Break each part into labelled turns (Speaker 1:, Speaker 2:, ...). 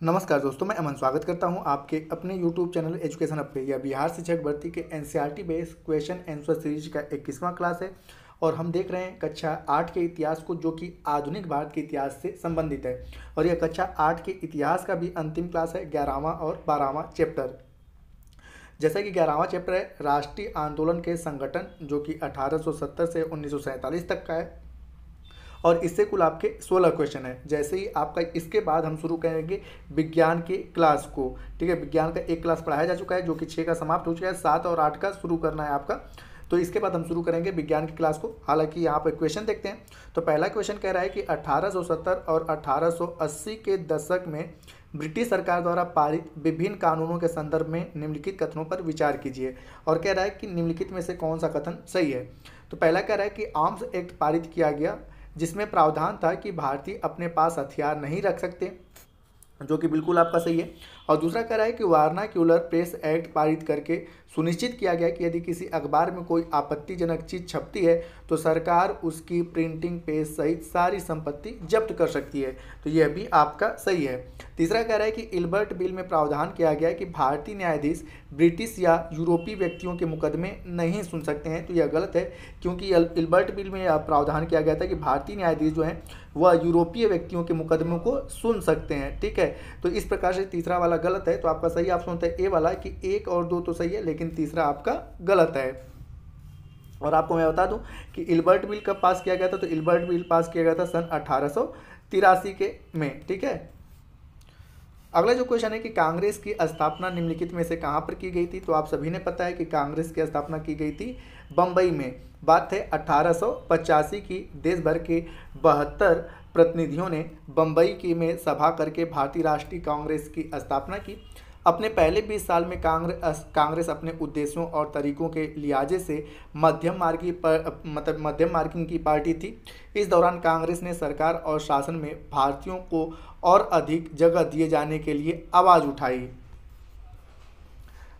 Speaker 1: नमस्कार दोस्तों, मैं अमन स्वागत करता हूं आपके अपने YouTube चैनल एजुकेशन हब पे। यह बिहार शिक्षक भर्ती के NCERT based question answer series का 21वां क्लास है और हम देख रहे हैं कक्षा 8 के इतिहास को, जो कि आधुनिक भारत के इतिहास से संबंधित है। और यह कक्षा 8 के इतिहास का भी अंतिम क्लास है, 11वां और 12वां चैप्टर। जैसा कि 11वां चैप्टर है राष्ट्रीय आंदोलन के संगठन, जो कि 1870 से 1947 तक का है और इससे कुल आपके 16 क्वेश्चन है। जैसे ही आपका इसके बाद हम शुरू करेंगे विज्ञान के क्लास को। ठीक है, विज्ञान का एक क्लास पढ़ाया जा चुका है, जो कि 6 का समाप्त हो चुका है, 7 और 8 का शुरू करना है आपका। तो इसके बाद हम शुरू करेंगे विज्ञान की क्लास को। हालांकि यहाँ पर क्वेश्चन देखते हैं। तो पहला क्वेश्चन कह रहा है कि 1870 और 1880 के दशक में ब्रिटिश सरकार द्वारा पारित विभिन्न कानूनों के संदर्भ में निम्नलिखित कथनों पर विचार कीजिए। और कह रहा है कि निम्नलिखित में से कौन सा कथन सही है। तो पहला कह रहा है कि आर्म्स एक्ट पारित किया गया, जिसमें प्रावधान था कि भारतीय अपने पास हथियार नहीं रख सकते, जो कि बिल्कुल आपका सही है। और दूसरा कह रहा है कि वर्नाक्यूलर प्रेस एक्ट पारित करके सुनिश्चित किया गया कि यदि किसी अखबार में कोई आपत्तिजनक चीज़ छपती है तो सरकार उसकी प्रिंटिंग पेज सहित सारी संपत्ति जब्त कर सकती है। तो यह भी आपका सही है। तीसरा कह रहा है कि इल्बर्ट बिल में प्रावधान किया गया है कि भारतीय न्यायाधीश ब्रिटिश या यूरोपीय व्यक्तियों के मुकदमे नहीं सुन सकते हैं। तो यह गलत है, क्योंकि इल्बर्ट बिल में प्रावधान किया गया था कि भारतीय न्यायाधीश जो हैं वह यूरोपीय व्यक्तियों के मुकदमों को सुन सकते हैं। ठीक है, तो इस प्रकार से तीसरा वाला गलत है। तो आपका सही ऑप्शन होता है ए वाला कि 1 और 2 तो सही है, लेकिन तीसरा आपका गलत है। और आपको मैं बता दूं कि इल्बर्ट बिल कब पास किया गया था। तो इल्बर्ट बिल पास किया गया था सन 1883 के में। ठीक है, अगला जो क्वेश्चन है कि कांग्रेस की स्थापना निम्नलिखित में से कहाँ पर की गई थी। तो आप सभी ने पता है कि कांग्रेस की स्थापना की गई थी बम्बई में। बात है 1885 की। देश भर के 72 प्रतिनिधियों ने बम्बई की में सभा करके भारतीय राष्ट्रीय कांग्रेस की स्थापना की। अपने पहले 20 साल में कांग्रेस अपने उद्देश्यों और तरीकों के लिहाजे से मध्यम मार्गी की पार्टी थी। इस दौरान कांग्रेस ने सरकार और शासन में भारतीयों को और अधिक जगह दिए जाने के लिए आवाज़ उठाई।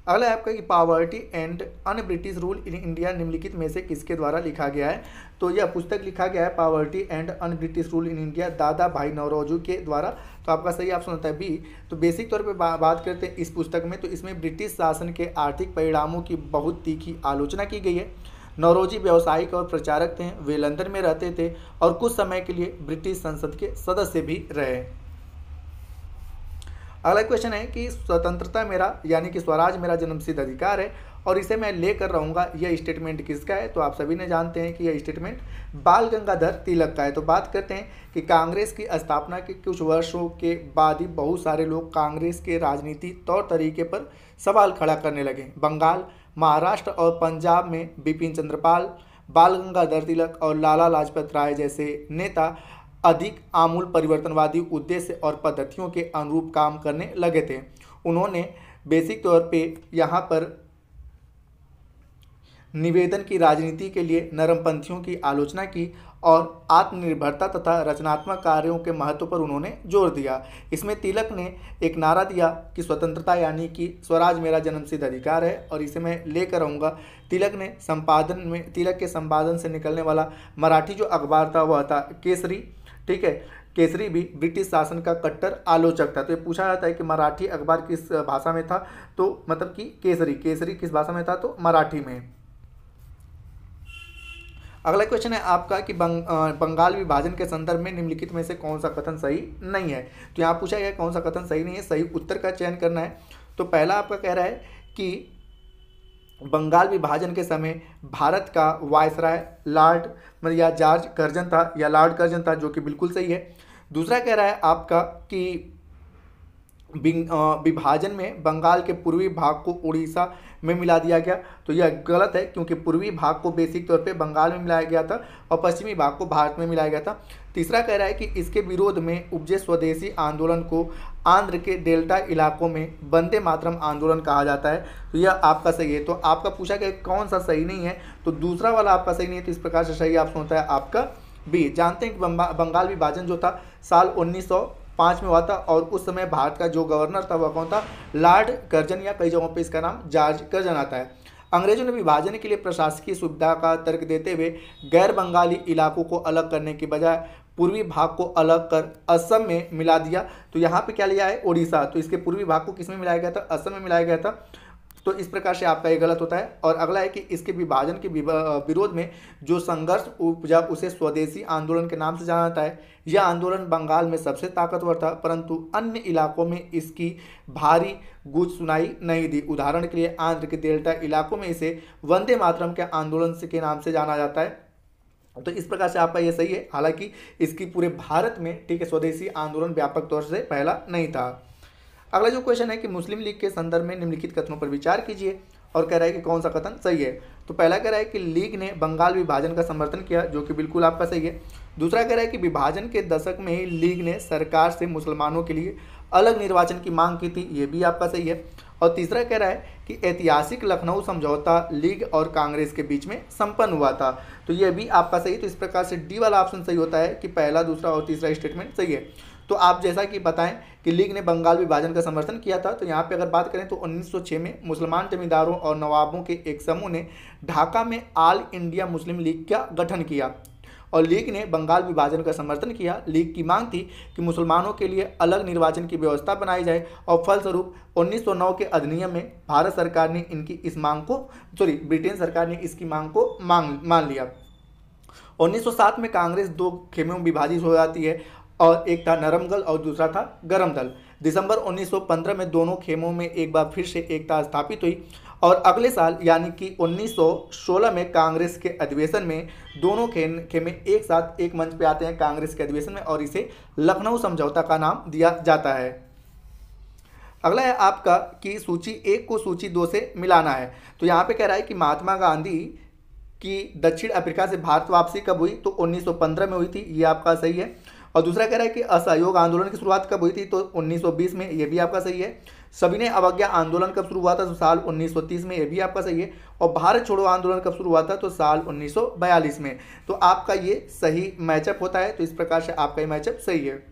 Speaker 1: अगला है आपका कि poverty and un British rule in India निम्नलिखित में से किसके द्वारा लिखा गया है। तो यह पुस्तक लिखा गया है poverty and un British rule in India दादा भाई नौरोजी के द्वारा। तो आपका सही ऑप्शन होता है बी। तो बेसिक तौर पे बात करते हैं इस पुस्तक में, तो इसमें ब्रिटिश शासन के आर्थिक परिणामों की बहुत तीखी आलोचना की गई है। नौरोजी व्यवसायिक और प्रचारक थे, वे लंदन में रहते थे और कुछ समय के लिए ब्रिटिश संसद के सदस्य भी रहे। अगला क्वेश्चन है कि स्वतंत्रता मेरा यानी कि स्वराज मेरा जन्मसिद्ध अधिकार है और इसे मैं लेकर रहूँगा, यह स्टेटमेंट किसका है। तो आप सभी ने जानते हैं कि यह स्टेटमेंट बाल गंगाधर तिलक का है। तो बात करते हैं कि कांग्रेस की स्थापना के कुछ वर्षों के बाद ही बहुत सारे लोग कांग्रेस के राजनीतिक तौर तरीके पर सवाल खड़ा करने लगे। बंगाल, महाराष्ट्र और पंजाब में बिपिन चंद्रपाल, बाल गंगाधर तिलक और लाला लाजपत राय जैसे नेता अधिक आमूल परिवर्तनवादी उद्देश्य और पद्धतियों के अनुरूप काम करने लगे थे। उन्होंने बेसिक तौर पे यहाँ पर निवेदन की राजनीति के लिए नरमपंथियों की आलोचना की और आत्मनिर्भरता तथा रचनात्मक कार्यों के महत्व पर उन्होंने जोर दिया। इसमें तिलक ने एक नारा दिया कि स्वतंत्रता यानी कि स्वराज मेरा जन्मसिद्ध अधिकार है और इसे मैं लेकर रहूँगा। तिलक के संपादन से निकलने वाला मराठी जो अखबार था वह था केसरी। ठीक है, केसरी भी ब्रिटिश शासन का कट्टर आलोचक था। तो ये पूछा जाता है कि मराठी अखबार किस भाषा में था। तो मतलब कि केसरी किस भाषा में था। तो मराठी में। अगला क्वेश्चन है आपका कि बंगाल विभाजन के संदर्भ में निम्नलिखित में से कौन सा कथन सही नहीं है। तो यहाँ पूछा गया कौन सा कथन सही नहीं है, सही उत्तर का चयन करना है। तो पहला आपका कह रहा है कि बंगाल विभाजन के समय भारत का वायसराय लॉर्ड या जॉर्ज कर्जन था या लॉर्ड कर्जन था, जो कि बिल्कुल सही है। दूसरा कह रहा है आपका कि विभाजन में बंगाल के पूर्वी भाग को उड़ीसा में मिला दिया गया। तो यह गलत है, क्योंकि पूर्वी भाग को बेसिक तौर पे बंगाल में मिलाया गया था और पश्चिमी भाग को भारत में मिलाया गया था। तीसरा कह रहा है कि इसके विरोध में उपजे स्वदेशी आंदोलन को आंध्र के डेल्टा इलाकों में वंदे मातरम आंदोलन कहा जाता है। तो यह आपका सही है। तो आपका पूछा गया कौन सा सही नहीं है, तो दूसरा वाला आपका सही नहीं है। तो इस प्रकार से सही ऑप्शन होता है आपका बी। जानते हैं कि बंगाल विभाजन जो था साल 1905 में हुआ था और उस समय भारत का जो गवर्नर था वह कौन था, लॉर्ड कर्जन, या कई जगहों पे इसका नाम जॉर्ज कर्जन आता है। अंग्रेजों ने विभाजन के लिए प्रशासकीय सुविधा का तर्क देते हुए गैर बंगाली इलाकों को अलग करने की बजाय पूर्वी भाग को अलग कर असम में मिला दिया। तो यहाँ पे क्या लिया है, उड़ीसा, तो इसके पूर्वी भाग को किसमें मिलाया गया था, असम में मिलाया गया था। तो इस प्रकार से आपका ये गलत होता है। और अगला है कि इसके विभाजन के विरोध में जो संघर्ष उपजा उसे स्वदेशी आंदोलन के नाम से जाना जाता है। यह आंदोलन बंगाल में सबसे ताकतवर था, परंतु अन्य इलाकों में इसकी भारी गूंज सुनाई नहीं दी। उदाहरण के लिए आंध्र के डेल्टा इलाकों में इसे वंदे मातरम के आंदोलन के नाम से जाना जाता है। तो इस प्रकार से आपका ये सही है, हालांकि इसकी पूरे भारत में, ठीक है, स्वदेशी आंदोलन व्यापक तौर से पहला नहीं था। अगला जो क्वेश्चन है कि मुस्लिम लीग के संदर्भ में निम्नलिखित कथनों पर विचार कीजिए, और कह रहा है कि कौन सा कथन सही है। तो पहला कह रहा है कि लीग ने बंगाल विभाजन का समर्थन किया, जो कि बिल्कुल आपका सही है। दूसरा कह रहा है कि विभाजन के दशक में ही लीग ने सरकार से मुसलमानों के लिए अलग निर्वाचन की मांग की थी, ये भी आपका सही है। और तीसरा कह रहा है कि ऐतिहासिक लखनऊ समझौता लीग और कांग्रेस के बीच में संपन्न हुआ था, तो ये भी आपका सही। तो इस प्रकार से डी वाला ऑप्शन सही होता है कि पहला, दूसरा और तीसरा स्टेटमेंट सही है। तो आप जैसा कि बताएं कि लीग ने बंगाल विभाजन का समर्थन किया था, तो यहाँ पे अगर बात करें तो 1906 में मुसलमान जमींदारों और नवाबों के एक समूह ने ढाका में ऑल इंडिया मुस्लिम लीग का गठन किया, और लीग ने बंगाल विभाजन का समर्थन किया। लीग की मांग थी कि मुसलमानों के लिए अलग निर्वाचन की व्यवस्था बनाई जाए, और फलस्वरूप 1909 के अधिनियम में भारत सरकार ने इनकी इस मांग को, ब्रिटेन सरकार ने इसकी मांग को मान लिया। 1907 में कांग्रेस दो खेमों में विभाजित हो जाती है, और एक था नरम दल और दूसरा था गरम दल। दिसंबर 1915 में दोनों खेमों में एक बार फिर से एकता स्थापित हुई, और अगले साल यानी कि 1916 में कांग्रेस के अधिवेशन में दोनों खेमे एक साथ एक मंच पे आते हैं कांग्रेस के अधिवेशन में, और इसे लखनऊ समझौता का नाम दिया जाता है। अगला है आपका कि सूची 1 को सूची 2 से मिलाना है। तो यहाँ पे कह रहा है कि महात्मा गांधी की दक्षिण अफ्रीका से भारत वापसी कब हुई, तो 1915 में हुई थी, ये आपका सही है। और दूसरा कह रहा है कि असहयोग आंदोलन की शुरुआत कब हुई थी, तो 1920 में, ये भी आपका सही है। सविनय अवज्ञा आंदोलन कब शुरू हुआ था, तो साल 1930 में, ये भी आपका सही है। और भारत छोड़ो आंदोलन कब शुरू हुआ था, तो साल 1942 में। तो आपका ये सही मैचअप होता है, तो इस प्रकार से आपका ये मैचअप सही है।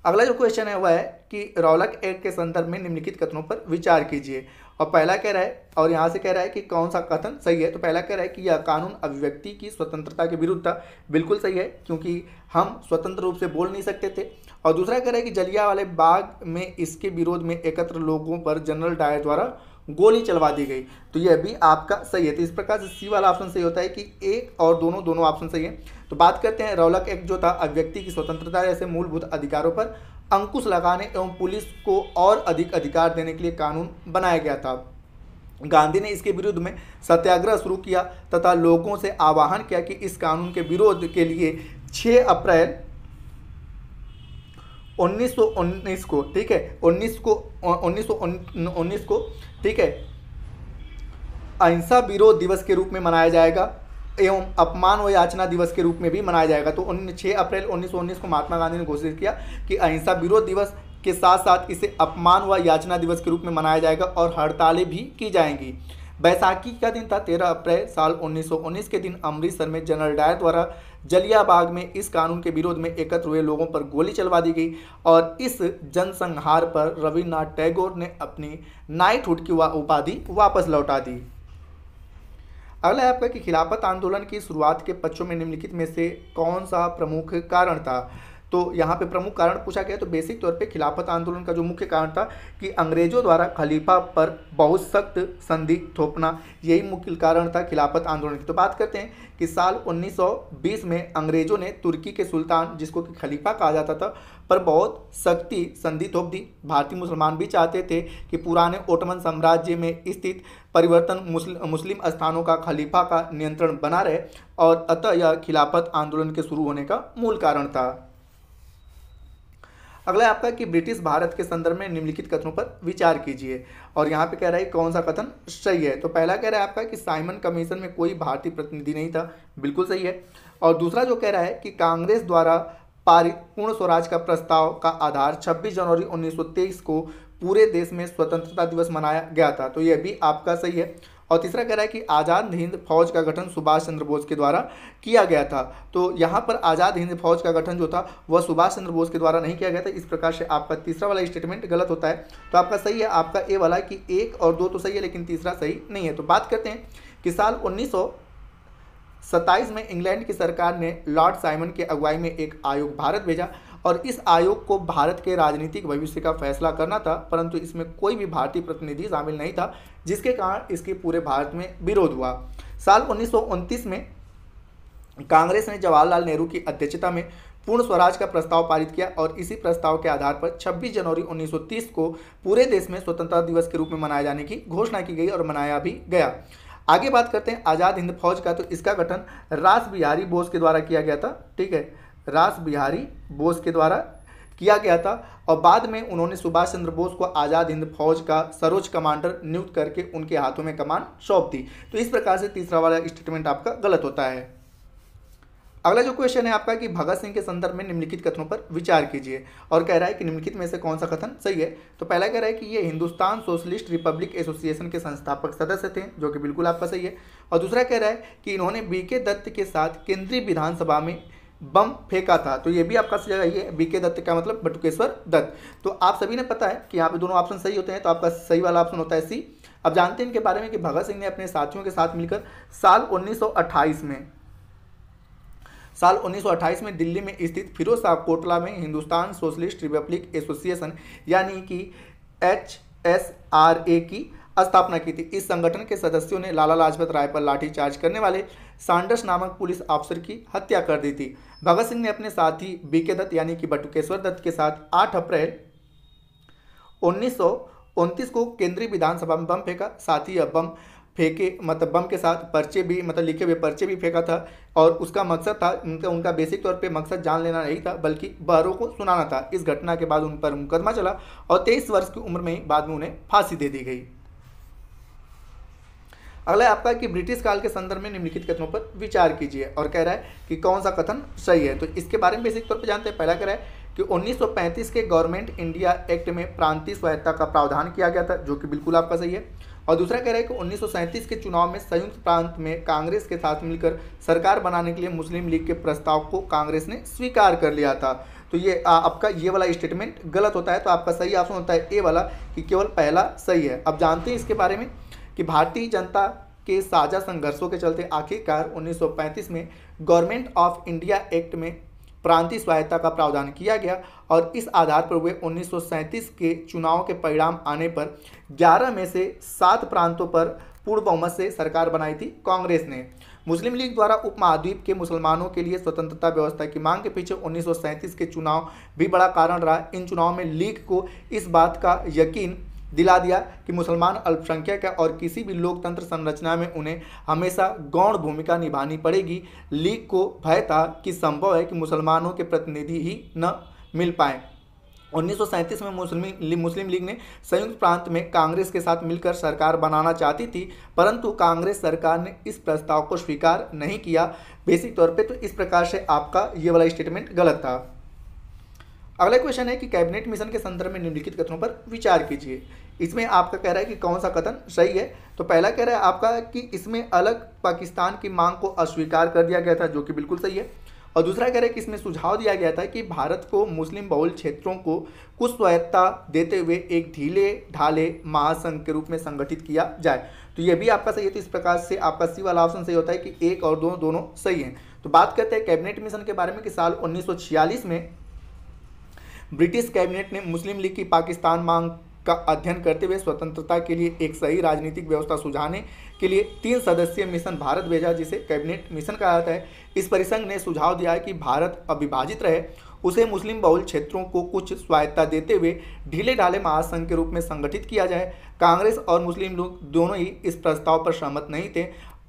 Speaker 1: अगला जो क्वेश्चन है वह है कि रौलक एक्ट के संदर्भ में निम्नलिखित कथनों पर विचार कीजिए, और पहला कह रहा है, और यहाँ से कह रहा है कि कौन सा कथन सही है। तो पहला कह रहा है कि यह कानून अभिव्यक्ति की स्वतंत्रता के विरुद्ध था, बिल्कुल सही है, क्योंकि हम स्वतंत्र रूप से बोल नहीं सकते थे। और दूसरा कह रहा है कि जलियांवाला बाग में इसके विरोध में एकत्र लोगों पर जनरल डायर द्वारा गोली चलवा दी गई, तो यह भी आपका सही है। तो इस प्रकार से सी वाला ऑप्शन सही होता है कि एक और दोनों ऑप्शन सही है। तो बात करते हैं, रौलक एक्ट जो था अभिव्यक्ति की स्वतंत्रता जैसे मूलभूत अधिकारों पर अंकुश लगाने एवं पुलिस को और अधिक अधिकार देने के लिए कानून बनाया गया था। गांधी ने इसके विरुद्ध में सत्याग्रह शुरू किया तथा लोगों से आह्वान किया कि इस कानून के विरोध के लिए 6 अप्रैल 1919 को, ठीक है, 1919 को, ठीक है, अहिंसा विरोध दिवस के रूप में मनाया जाएगा एवं अपमान व याचना दिवस के रूप में भी मनाया जाएगा। तो 6 अप्रैल 1919 को महात्मा गांधी ने घोषित किया कि अहिंसा विरोध दिवस के साथ साथ इसे अपमान व याचना दिवस के रूप में मनाया जाएगा, और हड़तालें भी की जाएंगी। बैसाखी का दिन था 13 अप्रैल साल 1919 के दिन अमृतसर में जनरल डायर द्वारा जलियांबाग में इस कानून के विरोध में एकत्र हुए लोगों पर गोली चलवा दी गई, और इस जनसंहार पर रविन्द्रनाथ टैगोर ने अपनी नाइटहुड की उपाधि वापस लौटा दी। अगला है आपका कि खिलाफत आंदोलन की शुरुआत के पक्षों में निम्नलिखित में से कौन सा प्रमुख कारण था। तो यहाँ पे प्रमुख कारण पूछा गया, तो बेसिक तौर पे खिलाफत आंदोलन का जो मुख्य कारण था कि अंग्रेजों द्वारा खलीफा पर बहुत सख्त संधि थोपना, यही मुख्य कारण था खिलाफत आंदोलन की। तो बात करते हैं कि साल 1920 में अंग्रेजों ने तुर्की के सुल्तान, जिसको कि खलीफा कहा जाता था, पर बहुत सख्ती संधि थोप दी। भारतीय मुसलमान भी चाहते थे कि पुराने ओटमन साम्राज्य में स्थित परिवर्तन मुस्लिम स्थानों का खलीफा का नियंत्रण बना रहे, और अतः यह खिलाफत आंदोलन के शुरू होने का मूल कारण था। अगला है आपका कि ब्रिटिश भारत के संदर्भ में निम्नलिखित कथनों पर विचार कीजिए, और यहाँ पे कह रहा है कौन सा कथन सही है। तो पहला कह रहा है आपका कि साइमन कमीशन में कोई भारतीय प्रतिनिधि नहीं था, बिल्कुल सही है। और दूसरा जो कह रहा है कि कांग्रेस द्वारा पारित पूर्ण स्वराज का प्रस्ताव का आधार 26 जनवरी 1923 को पूरे देश में स्वतंत्रता दिवस मनाया गया था, तो यह भी आपका सही है। और तीसरा कह रहा है कि आज़ाद हिंद फौज का गठन सुभाष चंद्र बोस के द्वारा किया गया था, तो यहाँ पर आज़ाद हिंद फौज का गठन जो था वह सुभाष चंद्र बोस के द्वारा नहीं किया गया था। इस प्रकार से आपका तीसरा वाला स्टेटमेंट गलत होता है। तो आपका सही है आपका ए वाला कि 1 और 2 तो सही है, लेकिन तीसरा सही नहीं है। तो बात करते हैं कि साल 27 में इंग्लैंड की सरकार ने लॉर्ड साइमन की अगुवाई में एक आयोग भारत भेजा और इस आयोग को भारत के राजनीतिक भविष्य का फैसला करना था, परंतु इसमें कोई भी भारतीय प्रतिनिधि शामिल नहीं था, जिसके कारण इसके पूरे भारत में विरोध हुआ। साल 1929 में कांग्रेस ने जवाहरलाल नेहरू की अध्यक्षता में पूर्ण स्वराज का प्रस्ताव पारित किया और इसी प्रस्ताव के आधार पर 26 जनवरी 1930 को पूरे देश में स्वतंत्रता दिवस के रूप में मनाए जाने की घोषणा की गई और मनाया भी गया। आगे बात करते हैं आज़ाद हिंद फौज का। तो इसका गठन रास बिहारी बोस के द्वारा किया गया था। ठीक है, रास बिहारी बोस के द्वारा किया गया था और बाद में उन्होंने सुभाष चंद्र बोस को आज़ाद हिंद फौज का सर्वोच्च कमांडर नियुक्त करके उनके हाथों में कमान सौंप दी। तो इस प्रकार से तीसरा वाला स्टेटमेंट आपका गलत होता है। अगला जो क्वेश्चन है आपका कि भगत सिंह के संदर्भ में निम्नलिखित कथनों पर विचार कीजिए और कह रहा है कि निम्नलिखित में से कौन सा कथन सही है। तो पहला कह रहा है कि ये हिंदुस्तान सोशलिस्ट रिपब्लिक एसोसिएशन के संस्थापक सदस्य थे, जो कि बिल्कुल आपका सही है। और दूसरा कह रहा है कि इन्होंने बीके दत्त के साथ केंद्रीय विधानसभा में बम फेंका था। तो ये भी आपका सही है। बीके दत्त का मतलब बटुकेश्वर दत्त। तो आप सभी ने पता है कि यहाँ पे दोनों ऑप्शन सही होते हैं, तो आपका सही वाला ऑप्शन होता है सी। अब जानते हैं इनके बारे में कि भगत सिंह ने अपने साथियों के साथ मिलकर साल 1928 में दिल्ली में स्थित फिरोज शाह कोटला में हिंदुस्तान सोशलिस्ट रिपब्लिक एसोसिएशन यानी कि HSRA की स्थापना की थी। इस संगठन के सदस्यों ने लाला लाजपत राय पर लाठीचार्ज करने वाले सैंडर्स नामक पुलिस अफसर की हत्या कर दी थी। भगत सिंह ने अपने साथी बीके दत्त यानी कि बटुकेश्वर दत्त के साथ 8 अप्रैल 1929 को केंद्रीय विधानसभा में बम फेंका। साथ ही बम फेंके मतलब बम के साथ पर्चे भी मतलब लिखे हुए पर्चे भी फेंका था और उसका मकसद था उनका बेसिक तौर पे मकसद जान लेना नहीं था बल्कि बहरों को सुनाना था। इस घटना के बाद उन पर मुकदमा चला और 23 वर्ष की उम्र में ही बाद में उन्हें फांसी दे दी गई। अगला आपका कि ब्रिटिश काल के संदर्भ में निम्नलिखित कथनों पर विचार कीजिए और कह रहा है कि कौन सा कथन सही है। तो इसके बारे में बेसिक तौर पर जानते हैं। पहला कह रहा है कि 1935 के गवर्नमेंट इंडिया एक्ट में प्रांतीय स्वायत्ता का प्रावधान किया गया था, जो कि बिल्कुल आपका सही है। और दूसरा कह रहा है कि 1937 के चुनाव में संयुक्त प्रांत में कांग्रेस के साथ मिलकर सरकार बनाने के लिए मुस्लिम लीग के प्रस्ताव को कांग्रेस ने स्वीकार कर लिया था। तो ये आपका ये वाला स्टेटमेंट गलत होता है। तो आपका सही ऑप्शन होता है ए वाला कि केवल पहला सही है। अब जानते हैं इसके बारे में कि भारतीय जनता के साझा संघर्षों के चलते आखिरकार 1935 में गवर्नमेंट ऑफ इंडिया एक्ट में प्रांतीय स्वायत्ता का प्रावधान किया गया और इस आधार पर हुए 1937 के चुनाव के परिणाम आने पर 11 में से 7 प्रांतों पर पूर्ण बहुमत से सरकार बनाई थी कांग्रेस ने। मुस्लिम लीग द्वारा उपमहाद्वीप के मुसलमानों के लिए स्वतंत्रता व्यवस्था की मांग के पीछे 1937 के चुनाव भी बड़ा कारण रहा। इन चुनाव में लीग को इस बात का यकीन दिला दिया कि मुसलमान अल्पसंख्यक है और किसी भी लोकतंत्र संरचना में उन्हें हमेशा गौण भूमिका निभानी पड़ेगी। लीग को भय था कि संभव है कि मुसलमानों के प्रतिनिधि ही न मिल पाए। 1937 में मुस्लिम लीग ने संयुक्त प्रांत में कांग्रेस के साथ मिलकर सरकार बनाना चाहती थी, परंतु कांग्रेस सरकार ने इस प्रस्ताव को स्वीकार नहीं किया बेसिक तौर पे। तो इस प्रकार से आपका ये वाला स्टेटमेंट गलत था। अगला क्वेश्चन है कि कैबिनेट मिशन के संदर्भ में निम्नलिखित कथनों पर विचार कीजिए। इसमें आपका कह रहा है कि कौन सा कथन सही है। तो पहला कह रहा है आपका कि इसमें अलग पाकिस्तान की मांग को अस्वीकार कर दिया गया था, जो कि बिल्कुल सही है। और दूसरा कह रहा है कि इसमें सुझाव दिया गया था कि भारत को मुस्लिम बहुल क्षेत्रों को कुछ स्वायत्ता देते हुए एक ढीले ढाले महासंघ के रूप में संगठित किया जाए। तो ये भी आपका सही है। तो इस प्रकार से आपका सी वाला ऑप्शन सही होता है कि एक और दोनों सही हैं। तो बात करते हैं कैबिनेट मिशन के बारे में कि साल 1946 में ब्रिटिश कैबिनेट ने मुस्लिम लीग की पाकिस्तान मांग का अध्ययन करते हुए स्वतंत्रता के लिए एक सही राजनीतिक व्यवस्था सुझाने के लिए 3 सदस्यीय मिशन भारत भेजा, जिसे कैबिनेट मिशन कहा जाता है। इस परिसंघ ने सुझाव दिया है कि भारत अविभाजित रहे, उसे मुस्लिम बहुल क्षेत्रों को कुछ स्वायत्ता देते हुए ढीले ढाले महासंघ के रूप में संगठित किया जाए। कांग्रेस और मुस्लिम लोग दोनों ही इस प्रस्ताव पर सहमत नहीं थे,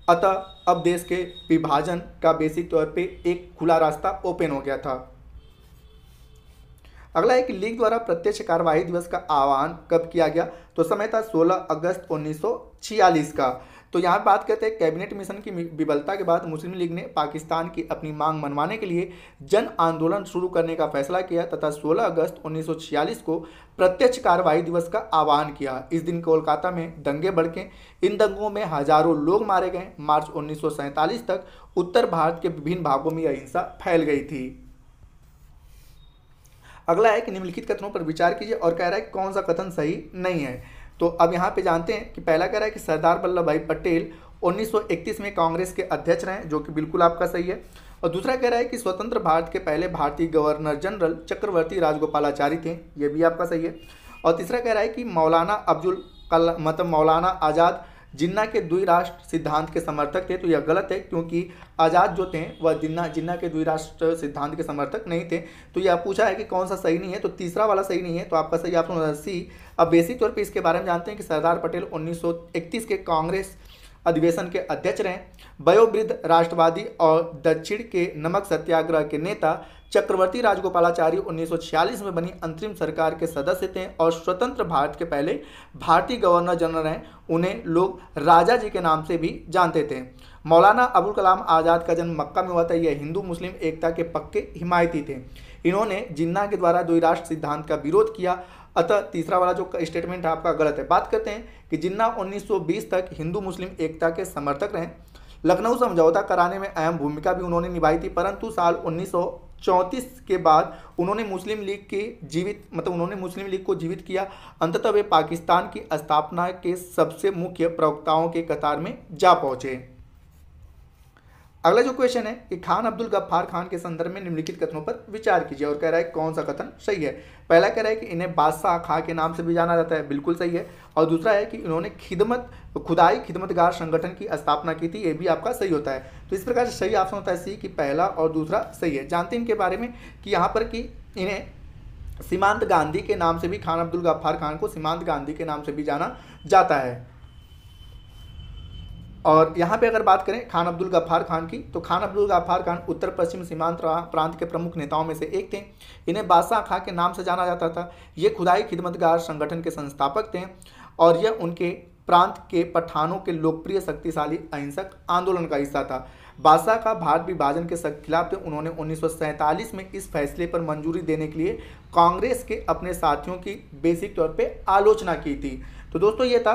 Speaker 1: अतः अब देश के विभाजन का बेसिक तौर पर एक खुला रास्ता ओपन हो गया था। अगला है कि लीग द्वारा प्रत्यक्ष कार्यवाही दिवस का आह्वान कब किया गया। तो समय था 16 अगस्त 1946 का। तो यहाँ बात करते हैं कैबिनेट मिशन की विफलता के बाद मुस्लिम लीग ने पाकिस्तान की अपनी मांग मनवाने के लिए जन आंदोलन शुरू करने का फैसला किया तथा 16 अगस्त 1946 को प्रत्यक्ष कार्यवाही दिवस का आह्वान किया। इस दिन कोलकाता में दंगे भड़के। इन दंगों में हजारों लोग मारे गए। मार्च 1947 तक उत्तर भारत के विभिन्न भागों में यह हिंसा फैल गई थी। अगला है कि निम्नलिखित कथनों पर विचार कीजिए और कह रहा है कौन सा कथन सही नहीं है। तो अब यहाँ पे जानते हैं कि पहला कह रहा है कि सरदार वल्लभ भाई पटेल 1931 में कांग्रेस के अध्यक्ष रहे, जो कि बिल्कुल आपका सही है। और दूसरा कह रहा है कि स्वतंत्र भारत के पहले भारतीय गवर्नर जनरल चक्रवर्ती राजगोपालाचारी थे, ये भी आपका सही है। और तीसरा कह रहा है कि मौलाना मौलाना आज़ाद जिन्ना के द्विराष्ट्र सिद्धांत के समर्थक थे, तो यह गलत है, क्योंकि आज़ाद जो थे वह जिन्ना के द्विराष्ट्र सिद्धांत के समर्थक नहीं थे। तो यह पूछा है कि कौन सा सही नहीं है, तो तीसरा वाला सही नहीं है, तो आपका सही ऑप्शन होगा सी। अब बेसिक तौर पे इसके बारे में जानते हैं कि सरदार पटेल 1931 के कांग्रेस अधिवेशन के अध्यक्ष रहे। वयोवृद्ध राष्ट्रवादी और दक्षिण के नमक सत्याग्रह के नेता चक्रवर्ती राजगोपालाचारी 1946 में बनी अंतरिम सरकार के सदस्य थे और स्वतंत्र भारत के पहले भारतीय गवर्नर जनरल हैं। उन्हें लोग राजा जी के नाम से भी जानते थे। मौलाना अबुल कलाम आज़ाद का जन्म मक्का में हुआ था। यह हिंदू मुस्लिम एकता के पक्के हिमायती थे। इन्होंने जिन्ना के द्वारा द्विराष्ट्र सिद्धांत का विरोध किया, अतः तीसरा वाला जो स्टेटमेंट है आपका गलत है। बात करते हैं कि जिन्ना 1920 तक हिंदू मुस्लिम एकता के समर्थक रहे। लखनऊ समझौता कराने में अहम भूमिका भी उन्होंने निभाई थी, परंतु साल 1934 के बाद उन्होंने मुस्लिम लीग को जीवित किया। अंततः वे पाकिस्तान की स्थापना के सबसे मुख्य प्रवक्ताओं के कतार में जा पहुंचे। अगला जो क्वेश्चन है कि खान अब्दुल गफ्फार खान के संदर्भ में निम्नलिखित कथनों पर विचार कीजिए, और कह रहा है कौन सा कथन सही है। पहला कह रहा है कि इन्हें बादशाह खां के नाम से भी जाना जाता है, बिल्कुल सही है। और दूसरा है कि इन्होंने खुदाई खिदमतगार संगठन की स्थापना की थी, ये भी आपका सही होता है। तो इस प्रकार से सही ऑप्शन होता है सी, कि पहला और दूसरा सही है। जानते हैं इनके बारे में कि यहाँ पर कि इन्हें सीमांत गांधी के नाम से भी, खान अब्दुल गफ्फार खान को सीमांत गांधी के नाम से भी जाना जाता है। और यहाँ पे अगर बात करें खान अब्दुल गफ्फार खान की, तो खान अब्दुल गफ्फार खान उत्तर पश्चिम सीमांत प्रांत के प्रमुख नेताओं में से एक थे। इन्हें बादशाह खां के नाम से जाना जाता था। ये खुदाई खिदमतगार संगठन के संस्थापक थे और यह उनके प्रांत के पठानों के लोकप्रिय शक्तिशाली अहिंसक आंदोलन का हिस्सा था। बादशाह का भारत विभाजन के खिलाफ थे। उन्होंने 1947 में इस फैसले पर मंजूरी देने के लिए कांग्रेस के अपने साथियों की बेसिक तौर पे आलोचना की थी। तो दोस्तों ये था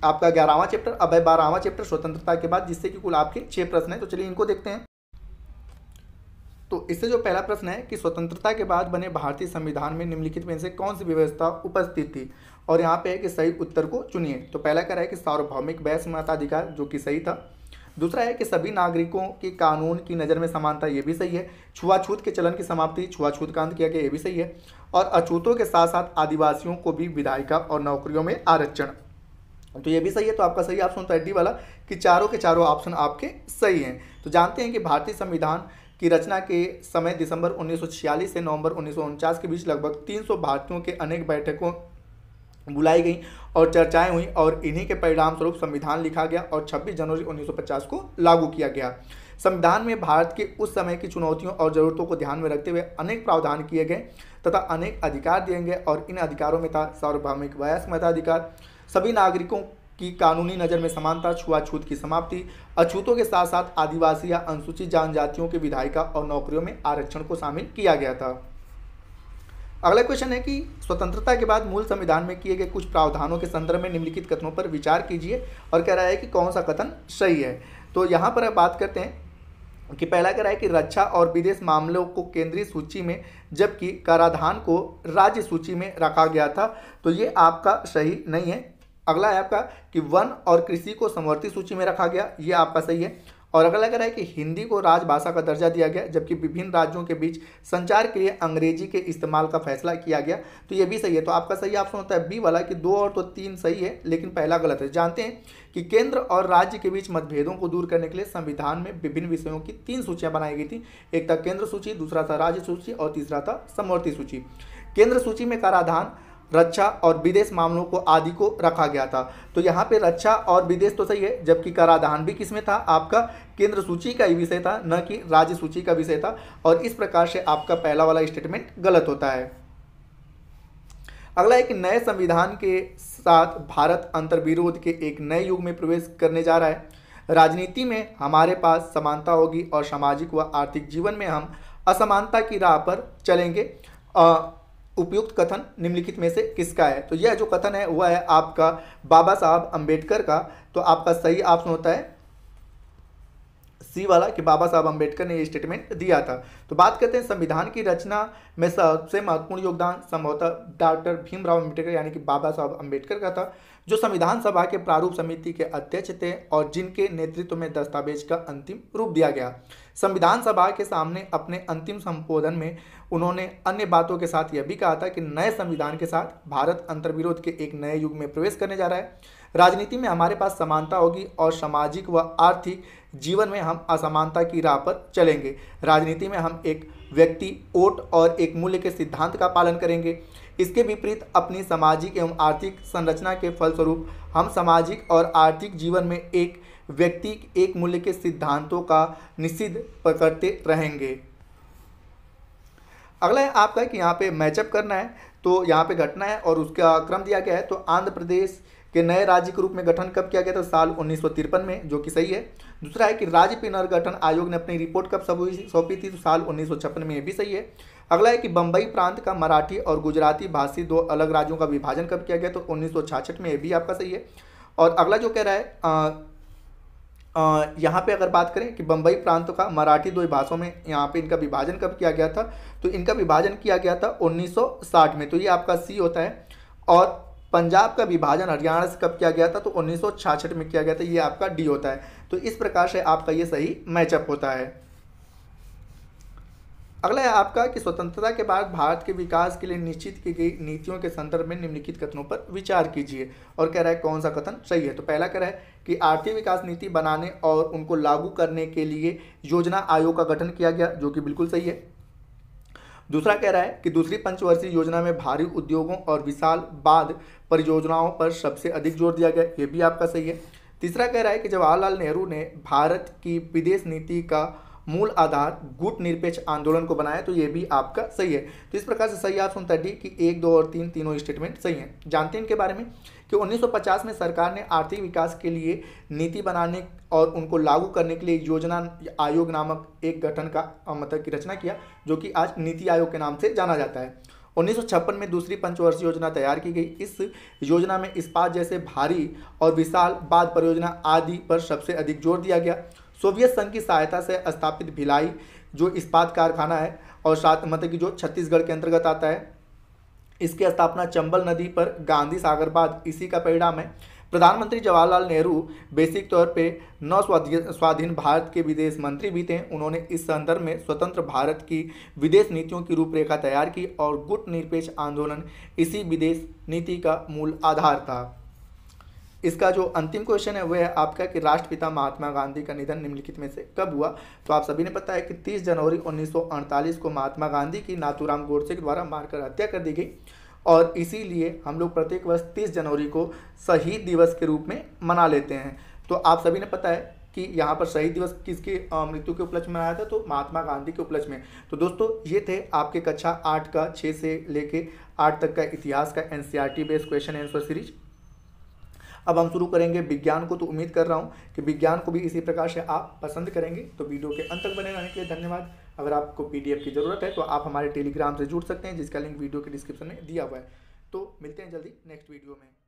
Speaker 1: आपका 11वां चैप्टर। अब है 12वां चैप्टर स्वतंत्रता के बाद, जिससे कि कुल आपके 6 प्रश्न हैं। तो चलिए इनको देखते हैं। तो इससे जो पहला प्रश्न है कि स्वतंत्रता के बाद बने भारतीय संविधान में निम्नलिखित में से कौन सी व्यवस्था उपस्थित थी, और यहाँ पे है कि सही उत्तर को चुनिए। तो पहला कह रहा है कि सार्वभौमिक वैश्य मताधिकार, जो कि सही था। दूसरा है कि सभी नागरिकों की कानून की नज़र में समानता, ये भी सही है। छुआछूत के चलन की समाप्ति, छुआछूत का अंत किया गया, ये भी सही है। और अछूतों के साथ साथ आदिवासियों को भी विधायिका और नौकरियों में आरक्षण, तो ये भी सही है। तो आपका सही ऑप्शन होता है डी वाला, कि चारों के चारों ऑप्शन आपके सही हैं। तो जानते हैं कि भारतीय संविधान की रचना के समय दिसंबर 1946 से नवंबर 1949 के बीच लगभग 300 भारतीयों के अनेक बैठकों बुलाई गई और चर्चाएं हुई, और इन्हीं के परिणाम स्वरूप संविधान लिखा गया और 26 जनवरी 1950 को लागू किया गया। संविधान में भारत के उस समय की चुनौतियों और ज़रूरतों को ध्यान में रखते हुए अनेक प्रावधान किए गए तथा अनेक अधिकार दिए गए, और इन अधिकारों में था सार्वभौमिक वयस्क मताधिकार, सभी नागरिकों की कानूनी नज़र में समानता, छुआछूत की समाप्ति, अछूतों के साथ साथ आदिवासी या अनुसूचित जनजातियों के विधायिका और नौकरियों में आरक्षण को शामिल किया गया था। अगला क्वेश्चन है कि स्वतंत्रता के बाद मूल संविधान में किए गए कुछ प्रावधानों के संदर्भ में निम्नलिखित कथनों पर विचार कीजिए, और कह रहा है कि कौन सा कथन सही है। तो यहाँ पर बात करते हैं कि पहला कह रहा है कि रक्षा और विदेश मामलों को केंद्रीय सूची में जबकि कराधान को राज्य सूची में रखा गया था, तो ये आपका सही नहीं है। अगला है आपका कि वन और कृषि को समवर्ती सूची में रखा गया, ये आपका सही है। और अगला कह रहा है कि हिंदी को राजभाषा का दर्जा दिया गया, जबकि विभिन्न राज्यों के बीच संचार के लिए अंग्रेजी के इस्तेमाल का फैसला किया गया, तो ये भी सही है। तो आपका सही ऑप्शन होता है बी वाला, कि 2 और तो 3 सही है, लेकिन पहला गलत है। जानते हैं कि केंद्र और राज्य के बीच मतभेदों को दूर करने के लिए संविधान में विभिन्न विषयों की 3 सूचियां बनाई गई थी। एक था केंद्र सूची, दूसरा था राज्य सूची और तीसरा था समवर्ती सूची। केंद्र सूची में कराधान, रक्षा और विदेश मामलों को आदि को रखा गया था। तो यहाँ पे रक्षा और विदेश तो सही है, जबकि कराधान भी किसमें था, आपका केंद्र सूची का ही विषय था, न कि राज्य सूची का विषय था, और इस प्रकार से आपका पहला वाला स्टेटमेंट गलत होता है। अगला है कि नए संविधान के साथ भारत अंतर्विरोध के एक नए युग में प्रवेश करने जा रहा है। राजनीति में हमारे पास समानता होगी और सामाजिक व आर्थिक जीवन में हम असमानता की राह पर चलेंगे। उपयुक्त कथन निम्नलिखित में से किसका है? तो यह जो कथन है वह है आपका बाबा साहब अंबेडकर का। तो आपका सही ऑप्शन होता है सी वाला कि बाबा साहब अम्बेडकर ने ये स्टेटमेंट दिया था। तो बात करते हैं संविधान की रचना में सबसे महत्वपूर्ण योगदान संभवतः डॉक्टर भीमराव अम्बेडकर यानी कि बाबा साहब अम्बेडकर का था, जो संविधान सभा के प्रारूप समिति के अध्यक्ष थे और जिनके नेतृत्व में दस्तावेज का अंतिम रूप दिया गया। संविधान सभा के सामने अपने अंतिम संबोधन में उन्होंने अन्य बातों के साथ यह भी कहा था कि नए संविधान के साथ भारत अंतर्विरोध के एक नए युग में प्रवेश करने जा रहा है। राजनीति में हमारे पास समानता होगी और सामाजिक व आर्थिक जीवन में हम असमानता की राह पर चलेंगे। राजनीति में हम एक व्यक्ति, वोट और एक मूल्य के सिद्धांत का पालन करेंगे। इसके विपरीत अपनी सामाजिक एवं आर्थिक संरचना के फलस्वरूप हम सामाजिक और आर्थिक जीवन में एक व्यक्ति, एक मूल्य के सिद्धांतों का निषिद्ध करते रहेंगे। अगला है आपका कि यहाँ पे मैचअप करना है, तो यहाँ पे घटना है और उसका क्रम दिया गया है। तो आंध्र प्रदेश के नए राज्य के रूप में गठन कब किया गया था? साल 1953 में, जो कि सही है। दूसरा है कि राज्य पुनर्गठन आयोग ने अपनी रिपोर्ट कब सौंपी थी? तो साल 1956 में, ये भी सही है। अगला है कि बम्बई प्रांत का मराठी और गुजराती भाषी दो अलग राज्यों का विभाजन कब किया गया? तो 1966 में, ये भी आपका सही है। और अगला जो कह रहा है यहाँ पे अगर बात करें कि बम्बई प्रांत का मराठी दो भाषाओं में यहाँ पे इनका विभाजन कब किया गया था? तो इनका विभाजन किया गया था 1960 में, तो ये आपका सी होता है। और पंजाब का विभाजन हरियाणा से कब किया गया था? तो 1966 में किया गया था, ये आपका डी होता है। तो इस प्रकार से आपका ये सही मैचअप होता है। अगला है आपका कि स्वतंत्रता के बाद भारत के विकास के लिए निश्चित की गई नीतियों के संदर्भ में निम्नलिखित कथनों पर विचार कीजिए। और कह रहा है कौन सा कथन सही है? तो पहला कह रहा है कि आर्थिक विकास नीति बनाने और उनको लागू करने के लिए योजना आयोग का गठन किया गया, जो कि बिल्कुल सही है। दूसरा कह रहा है कि दूसरी पंचवर्षीय योजना में भारी उद्योगों और विशाल बांध परियोजनाओं पर सबसे अधिक जोर दिया गया, ये भी आपका सही है। तीसरा कह रहा है कि जवाहरलाल नेहरू ने भारत की विदेश नीति का मूल आधार गुट निरपेक्ष आंदोलन को बनाया, तो ये भी आपका सही है। तो इस प्रकार से सही ऑप्शन होता है डी कि 1, 2 और 3 तीनों स्टेटमेंट सही हैं। जानते हैं इनके बारे में कि 1950 में सरकार ने आर्थिक विकास के लिए नीति बनाने और उनको लागू करने के लिए योजना आयोग नामक एक गठन का मतलब की रचना किया, जो कि आज नीति आयोग के नाम से जाना जाता है। 1956 में दूसरी पंचवर्षीय योजना तैयार की गई। इस योजना में इस्पात जैसे भारी और विशाल बांध परियोजना आदि पर सबसे अधिक जोर दिया गया। सोवियत संघ की सहायता से स्थापित भिलाई जो इस्पात कारखाना है और साथ मतलब कि जो छत्तीसगढ़ के अंतर्गत आता है, इसकी स्थापना चंबल नदी पर गांधी सागर बांध इसी का परिणाम है। प्रधानमंत्री जवाहरलाल नेहरू बेसिक तौर पे नव स्वाधीन भारत के विदेश मंत्री भी थे। उन्होंने इस संदर्भ में स्वतंत्र भारत की विदेश नीतियों की रूपरेखा तैयार की और गुट निरपेक्ष आंदोलन इसी विदेश नीति का मूल आधार था। इसका जो अंतिम क्वेश्चन है वह है आपका कि राष्ट्रपिता महात्मा गांधी का निधन निम्नलिखित में से कब हुआ? तो आप सभी ने पता है कि 30 जनवरी 1948 को महात्मा गांधी की नाथूराम गोडसे के द्वारा मारकर हत्या कर दी गई और इसीलिए हम लोग प्रत्येक वर्ष 30 जनवरी को शहीद दिवस के रूप में मना लेते हैं। तो आप सभी ने पता है कि यहाँ पर शहीद दिवस किसकी मृत्यु के उपलक्ष्य में मनाया था? तो महात्मा गांधी के उपलक्ष्य में। तो दोस्तों ये थे आपके कक्षा 8 का 6 से लेके 8 तक का इतिहास का NCERT based question answer series. अब हम शुरू करेंगे विज्ञान को। तो उम्मीद कर रहा हूँ कि विज्ञान को भी इसी प्रकार से आप पसंद करेंगे। तो वीडियो के अंत तक बने रहने के लिए धन्यवाद। अगर आपको पीडीएफ की ज़रूरत है तो आप हमारे टेलीग्राम से जुड़ सकते हैं, जिसका लिंक वीडियो के डिस्क्रिप्शन में दिया हुआ है। तो मिलते हैं जल्दी नेक्स्ट वीडियो में।